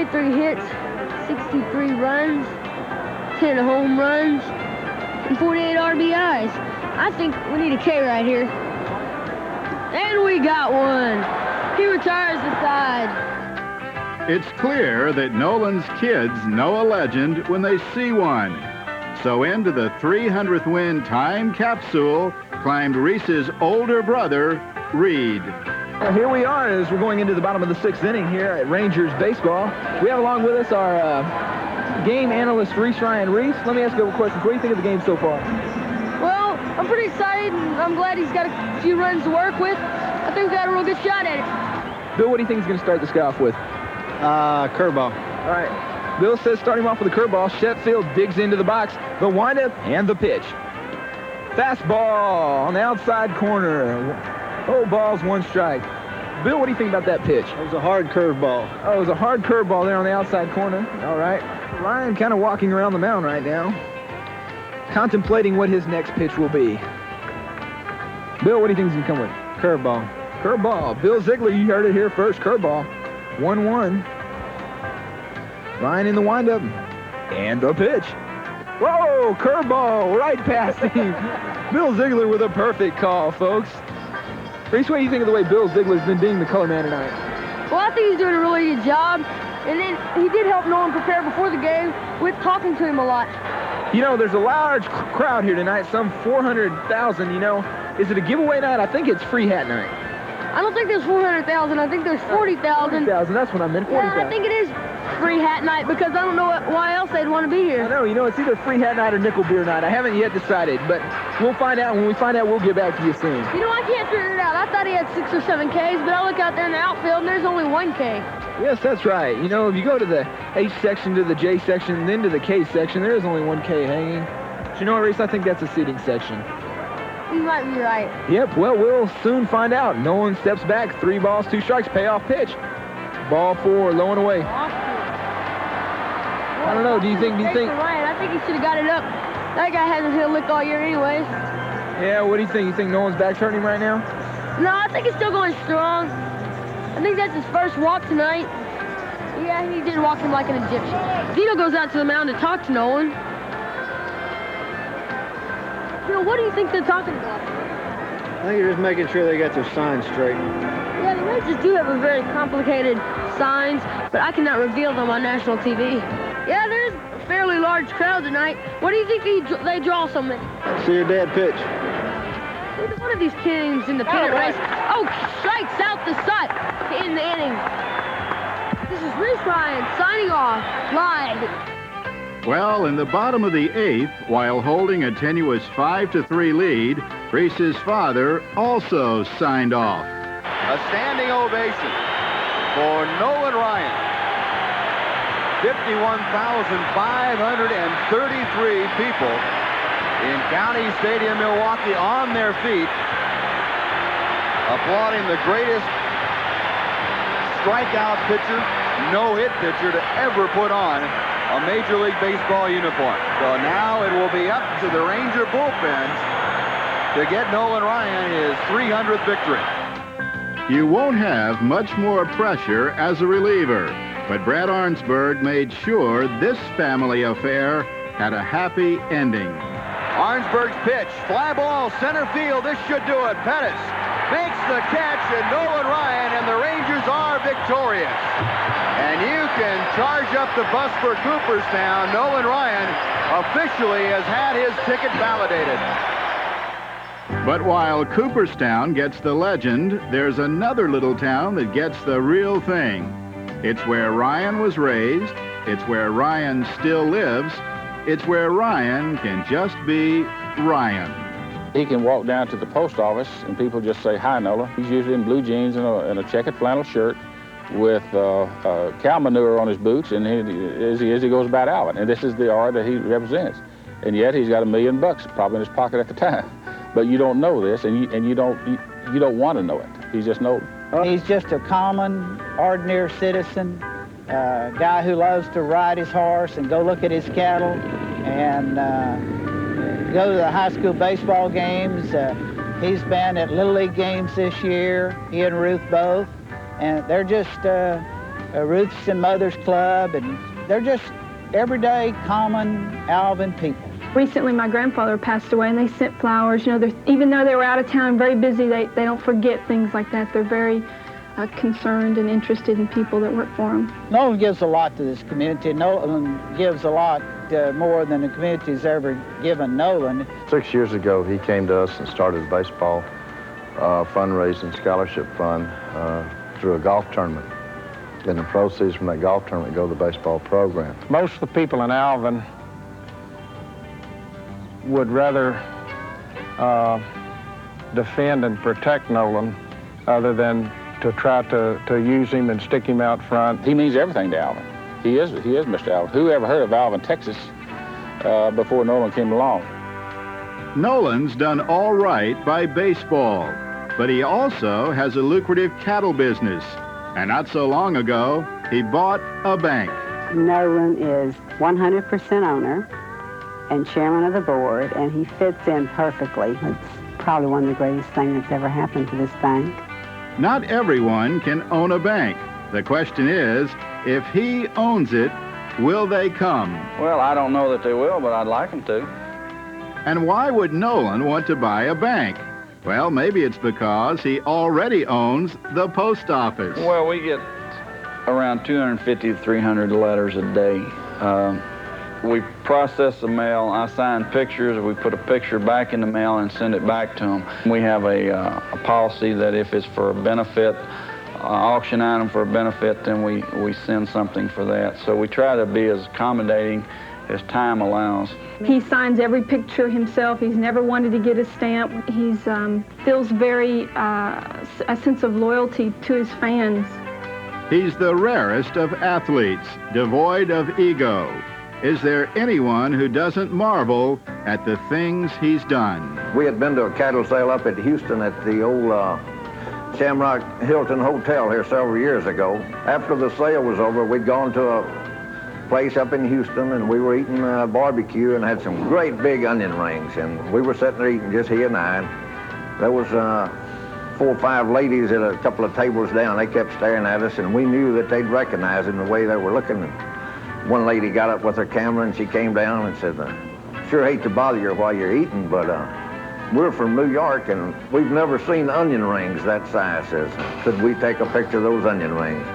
93 hits, 63 runs, 10 home runs, and 48 RBIs. I think we need a K right here. And we got one. He retires the side. It's clear that Nolan's kids know a legend when they see one. So into the 300th win time capsule climbed Reese's older brother, Reed. Well, here we are as we're going into the bottom of the 6th inning here at Rangers baseball. We have along with us our game analyst, Reese Ryan. Reese, let me ask you a couple questions. What do you think of the game so far? Well, I'm pretty excited, and I'm glad he's got a few runs to work with. I think we got a real good shot at it. Bill, what do you think is going to start this guy off with? Curveball. All right. Bill says start him off with a curveball. Sheffield digs into the box. The windup and the pitch. Fastball on the outside corner. Oh, balls, 1 strike. Bill, what do you think about that pitch? It was a hard curveball. Oh, it was a hard curveball there on the outside corner. All right. Ryan kind of walking around the mound right now, contemplating what his next pitch will be. Bill, what do you think he's going to come with? Curveball. Curveball. Bill Ziegler, you heard it here first. Curveball. 1-1. Ryan in the windup. And the pitch. Whoa, curveball right past him. Bill Ziegler with a perfect call, folks. Reese, what do you think of the way Bill Ziegler's been being the color man tonight? Well, I think he's doing a really good job. And then he did help Nolan prepare before the game with talking to him a lot. You know, there's a large crowd here tonight, some 400,000, you know. Is it a giveaway night? I think it's free hat night. I don't think there's 400,000. I think there's 40,000. 40,000, that's what I meant, 40,000. Yeah, I think it is free hat night because I don't know why else they'd want to be here. I know, you know, it's either free hat night or nickel beer night. I haven't yet decided, but we'll find out. When we find out, we'll get back to you soon. You know, I can't figure it out. I thought he had 6 or 7 Ks, but I look out there in the outfield and there's only 1 K. Yes, that's right. You know, if you go to the H section, to the J section, then to the K section, there is only 1 K hanging. But you know what, Reese? I think that's a seating section. You might be right. Yep, well, we'll soon find out. Nolan steps back, 3 balls, 2 strikes, payoff pitch. Ball 4, low and away. I don't know, do you think... Ryan, I think he should have got it up. That guy hasn't hit a lick all year anyways. Yeah, what do you think? You think Nolan's back's hurting him right now? No, I think he's still going strong. I think that's his first walk tonight. Yeah, he did walk him like an Egyptian. Vito goes out to the mound to talk to Nolan. You know, what do you think they're talking about? I think you're just making sure they got their signs straight. Yeah, the Rangers do have a very complicated signs, but I cannot reveal them on national TV. Yeah, there's a fairly large crowd tonight. What do you think they draw so many? See your dad pitch. Either one of these teams in the pennant race. Oh, strikes out the side to end the inning. This is Reese Ryan signing off live. Well, in the bottom of the 8th, while holding a tenuous 5-3 lead, Reese's father also signed off. A standing ovation for Nolan Ryan. 51,533 people in County Stadium, Milwaukee, on their feet, applauding the greatest strikeout pitcher, no-hit pitcher to ever put on a Major League Baseball uniform. So now it will be up to the Ranger bullpen to get Nolan Ryan his 300th victory. You won't have much more pressure as a reliever, but Brad Arnsberg made sure this family affair had a happy ending. Arnsberg's pitch, fly ball, center field. This should do it. Pettis makes the catch, and Nolan Ryan and the Rangers are victorious. And you can charge up the bus for Cooperstown. Nolan Ryan officially has had his ticket validated. But while Cooperstown gets the legend, there's another little town that gets the real thing. It's where Ryan was raised. It's where Ryan still lives. It's where Ryan can just be Ryan. He can walk down to the post office and people just say, "Hi, Nolan." He's usually in blue jeans and a checkered flannel shirt with cow manure on his boots, and as he goes about out. And this is the art that he represents. And yet he's got $1 million probably in his pocket at the time. But you don't know this, and you don't want to know it. He's just Nolan. He's just a common, ordinary citizen, guy who loves to ride his horse and go look at his cattle and go to the high school baseball games. He's been at Little League games this year, he and Ruth both, and they're just Ruth's and Mother's Club, and they're just everyday, common Alvin people. Recently, my grandfather passed away, and they sent flowers. You know, even though they were out of town, very busy, they don't forget things like that. They're very concerned and interested in people that work for them. Nolan gives a lot to this community. Nolan gives a lot more than the community's ever given Nolan. 6 years ago, he came to us and started a baseball fundraising scholarship fund through a golf tournament. And the proceeds from that golf tournament go to the baseball program. Most of the people in Alvin would rather defend and protect Nolan other than to try to use him and stick him out front. He means everything to Alvin. He is Mr. Alvin. Who ever heard of Alvin, Texas before Nolan came along? Nolan's done all right by baseball, but he also has a lucrative cattle business. And not so long ago, he bought a bank. Nolan is 100% owner and chairman of the board, and he fits in perfectly. It's probably one of the greatest things that's ever happened to this bank. Not everyone can own a bank. The question is, if he owns it, will they come? Well, I don't know that they will, but I'd like them to. And why would Nolan want to buy a bank? Well, maybe it's because he already owns the post office. Well, we get around 250 to 300 letters a day. We process the mail. I sign pictures. We put a picture back in the mail and send it back to them. We have a policy that if it's for a benefit, auction item for a benefit, then we send something for that. So we try to be as accommodating as time allows. He signs every picture himself. He's never wanted to get a stamp. He feels very a sense of loyalty to his fans. He's the rarest of athletes, devoid of ego. Is there anyone who doesn't marvel at the things he's done? We had been to a cattle sale up at Houston at the old Shamrock Hilton Hotel here several years ago. After the sale was over, we'd gone to a place up in Houston, and we were eating barbecue and had some great big onion rings. And we were sitting there eating, just he and I. There was 4 or 5 ladies at a couple of tables down. They kept staring at us, and we knew that they'd recognize him the way they were looking. One lady got up with her camera, and she came down and said, sure hate to bother you while you're eating, but we're from New York, and we've never seen onion rings that size. Says, could we take a picture of those onion rings?